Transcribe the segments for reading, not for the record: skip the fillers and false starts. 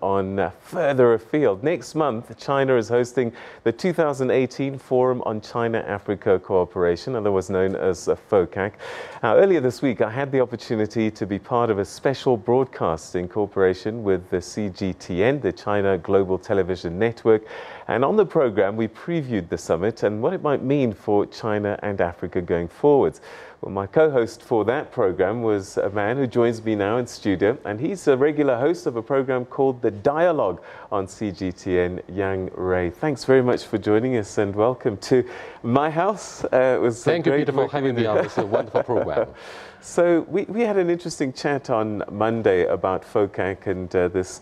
On further afield. Next month, China is hosting the 2018 Forum on China-Africa Cooperation, otherwise known as FOCAC. Now, earlier this week, I had the opportunity to be part of a special broadcast in cooperation with the CGTN, the China Global Television Network. And on the program, we previewed the summit and what it might mean for China and Africa going forwards. Well, my co-host for that program was a man who joins me now in studio, and he's a regular host of a program called The Dialogue on CGTN Yang Rui. Thanks very much for joining us and welcome to my house. Thank you, Peter, for having me on. It's a wonderful program. So we had an interesting chat on Monday about FOCAC and this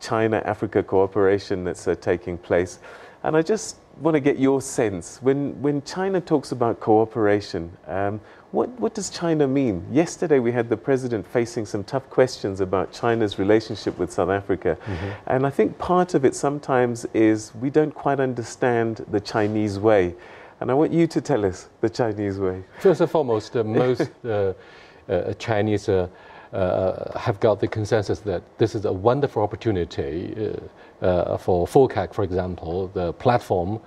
China-Africa cooperation that's taking place. And I just want to get your sense. When China talks about cooperation, what does China mean? Yesterday we had the president facing some tough questions about China's relationship with South Africa. And I think part of it sometimes is we don't quite understand the Chinese way. And I want you to tell us the Chinese way. First and foremost, most Chinese have got the consensus that this is a wonderful opportunity for FOCAC, for example, the platform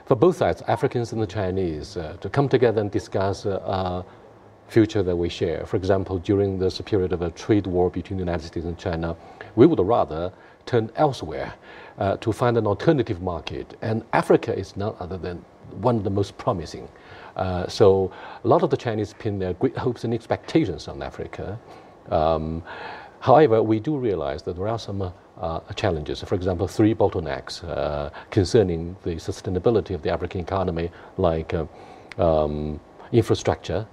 for both sides, Africans and the Chinese, to come together and discuss a future that we share. For example, during this period of a trade war between the United States and China, we would rather turn elsewhere to find an alternative market. And Africa is none other than one of the most promising. So a lot of the Chinese pin their great hopes and expectations on Africa. However, we do realize that there are some challenges. For example, 3 bottlenecks concerning the sustainability of the African economy, like infrastructure,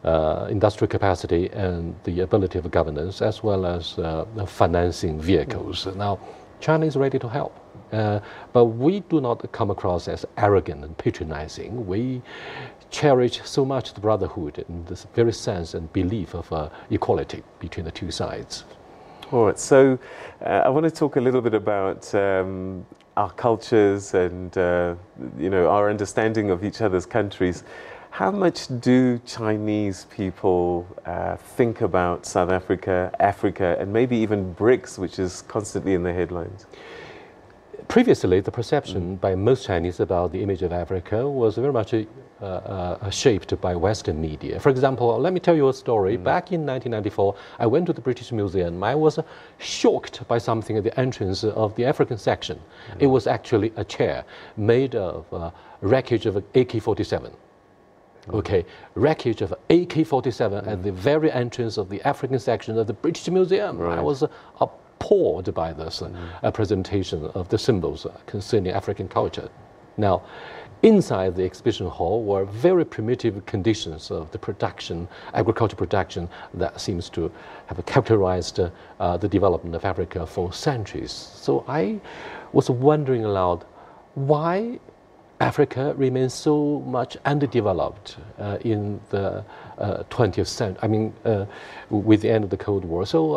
industrial capacity, and the ability of governance, as well as financing vehicles. Now, China is ready to help. But we do not come across as arrogant and patronizing. We cherish so much the brotherhood and this very sense and belief of equality between the two sides. All right, so I want to talk a little bit about our cultures and our understanding of each other's countries. How much do Chinese people think about South Africa, Africa, and maybe even BRICS, which is constantly in the headlines? Previously, the perception by most Chinese about the image of Africa was very much shaped by Western media. For example, let me tell you a story. Back in 1994, I went to the British Museum. I was shocked by something at the entrance of the African section. It was actually a chair made of wreckage of AK-47. Okay, wreckage of AK-47 at the very entrance of the African section of the British Museum. Right. I was appalled by this presentation of the symbols concerning African culture. Now, inside the exhibition hall were very primitive conditions of the production, agricultural production, that seems to have characterized the development of Africa for centuries. So I was wondering aloud, why Africa remains so much underdeveloped in the 20th century, I mean, with the end of the Cold War. So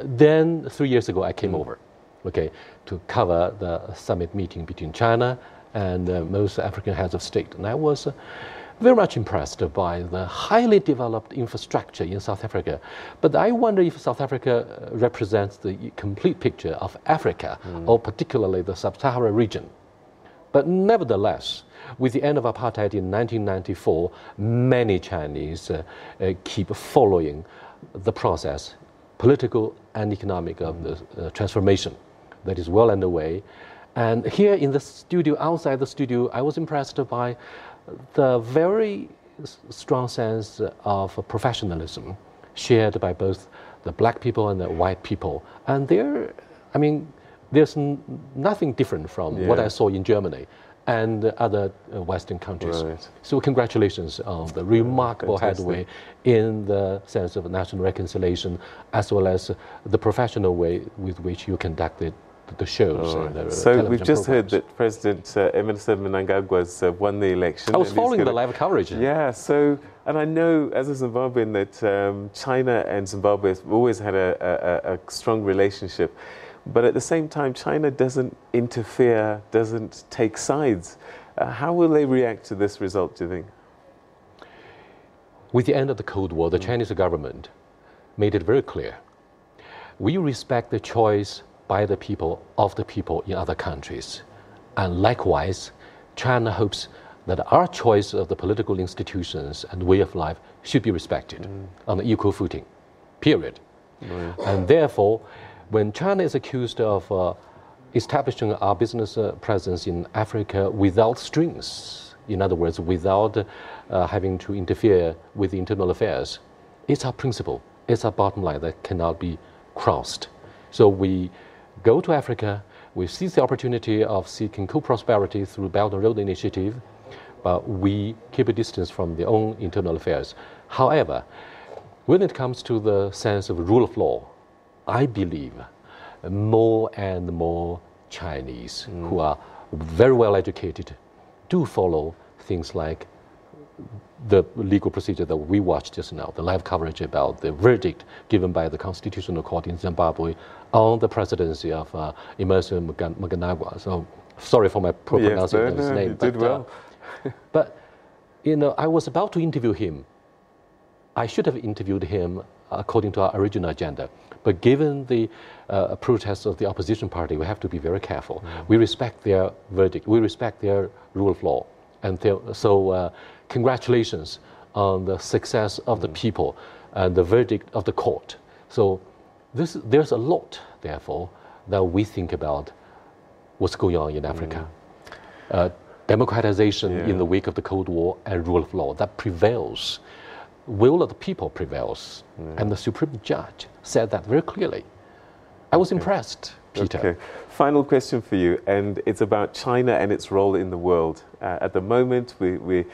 then 3 years ago, I came over, okay, to cover the summit meeting between China and most African heads of state. And I was very much impressed by the highly developed infrastructure in South Africa. But I wonder if South Africa represents the complete picture of Africa, or particularly the Sub-Saharan region. But nevertheless, with the end of apartheid in 1994, many Chinese keep following the process, political and economic, of the transformation that is well underway. And here in the studio, outside the studio, I was impressed by the very strong sense of professionalism shared by both the black people and the white people. And there's nothing different from what I saw in Germany and other Western countries. Right. So congratulations on the remarkable headway in the sense of national reconciliation, as well as the professional way with which you conducted the shows. Right. And so we've just heard that President Emerson Mnangagwa's won the election. I was following the live coverage. Yeah, so, and I know as a Zimbabwean that China and Zimbabwe have always had a strong relationship. But at the same time, China doesn't interfere, doesn't take sides. How will they react to this result, do you think? With the end of the Cold War, the Chinese government made it very clear we respect the choice by the people, of the people in other countries. And likewise, China hopes that our choice of the political institutions and way of life should be respected on an equal footing, period. And therefore, when China is accused of establishing our business presence in Africa without strings, in other words, without having to interfere with the internal affairs, it's our principle, it's our bottom line that cannot be crossed. So we go to Africa, we seize the opportunity of seeking co-prosperity through Belt and Road Initiative, but we keep a distance from their own internal affairs. However, when it comes to the sense of rule of law, I believe more and more Chinese who are very well educated do follow things like the legal procedure that we watched just now, the live coverage about the verdict given by the Constitutional Court in Zimbabwe on the presidency of Emmerson Mnangagwa. So sorry for my poor pronunciation of his name. You did well. But, you know, I was about to interview him. I should have interviewed him according to our original agenda. But given the protests of the opposition party, we have to be very careful. We respect their verdict. We respect their rule of law. And so congratulations on the success of the people and the verdict of the court. So there's a lot, therefore, that we think about what's going on in Africa. Democratization in the wake of the Cold War and rule of law that prevails. Will of the people prevails. And the Supreme Judge said that very clearly. I was impressed, Peter. Okay. Final question for you, and it's about China and its role in the world. At the moment, we're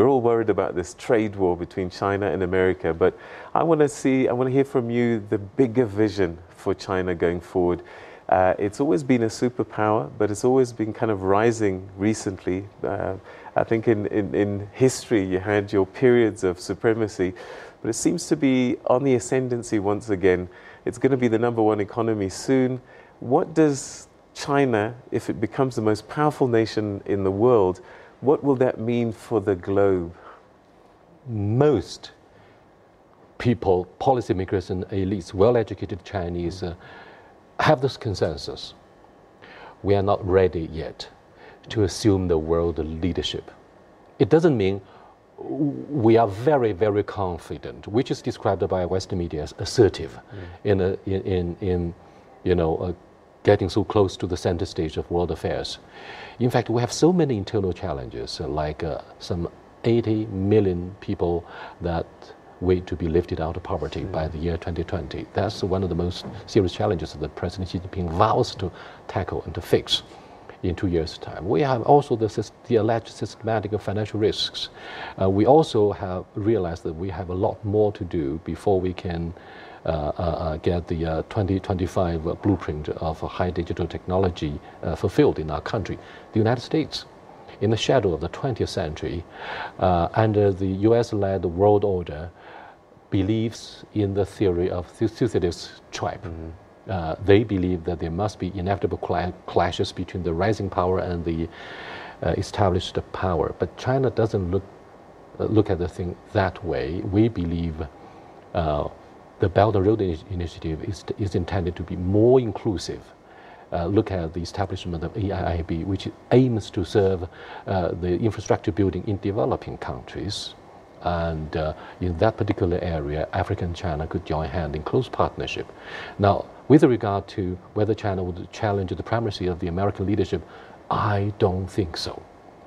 all worried about this trade war between China and America, but I want to hear from you the bigger vision for China going forward. It's always been a superpower, but it's always been kind of rising recently. I think in history you had your periods of supremacy, but it seems to be on the ascendancy once again. It's going to be the #1 economy soon. What does China, if it becomes the most powerful nation in the world, what will that mean for the globe? Most people, policymakers and elites, well-educated Chinese, have this consensus. We are not ready yet to assume the world leadership. It doesn't mean we are very, very confident, which is described by Western media as assertive in getting so close to the center stage of world affairs. In fact, we have so many internal challenges, like some 80 million people that wait to be lifted out of poverty by the year 2020. That's one of the most serious challenges that President Xi Jinping vows to tackle and to fix in 2 years' time. We have also the alleged systematic financial risks. We also have realized that we have a lot more to do before we can get the 2025 blueprint of high digital technology fulfilled in our country. The United States, in the shadow of the 20th century, under the US-led world order, believes in the theory of Thucydides' trap. They believe that there must be inevitable clashes between the rising power and the established power. But China doesn't look at the thing that way. We believe the Belt and Road Initiative is intended to be more inclusive. Look at the establishment of AIIB, which aims to serve the infrastructure building in developing countries. And in that particular area, Africa and China could join hands in close partnership. Now, with regard to whether China would challenge the primacy of the American leadership, I don't think so.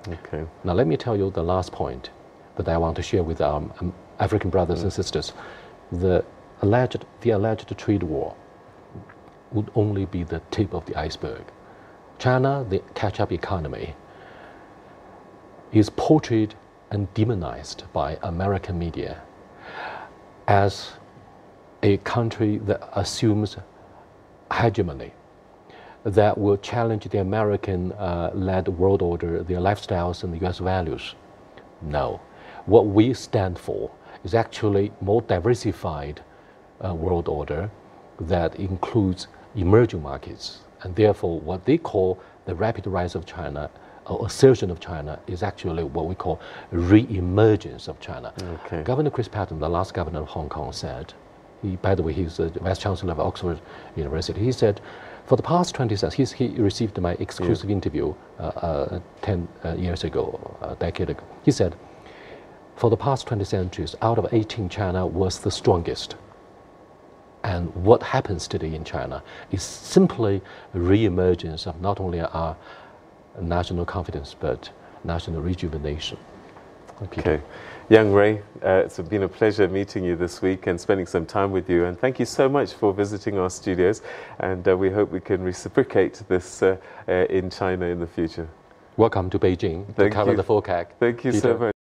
Okay. Now, let me tell you the last point that I want to share with our African brothers and sisters. The alleged trade war would only be the tip of the iceberg. China, the catch-up economy, is portrayed and demonized by American media as a country that assumes hegemony, that will challenge the American-led world order, their lifestyles and the US values. No. What we stand for is actually more diversified world order that includes emerging markets, and therefore what they call the rapid rise of China or assertion of China is actually what we call re-emergence of China. Okay. Governor Chris Patten, the last governor of Hong Kong, said by the way, he's the Vice Chancellor of Oxford University. He said, for the past 20 years, he received my exclusive interview 10 years ago, a decade ago. He said, for the past 20 centuries, out of 18, China was the strongest. And what happens today in China is simply a re-emergence of not only our national confidence, but national rejuvenation. Okay. Yang Rui, it's been a pleasure meeting you this week and spending some time with you. And thank you so much for visiting our studios. And we hope we can reciprocate this in China in the future. Welcome to Beijing to cover the FOCAC. Thank you so much.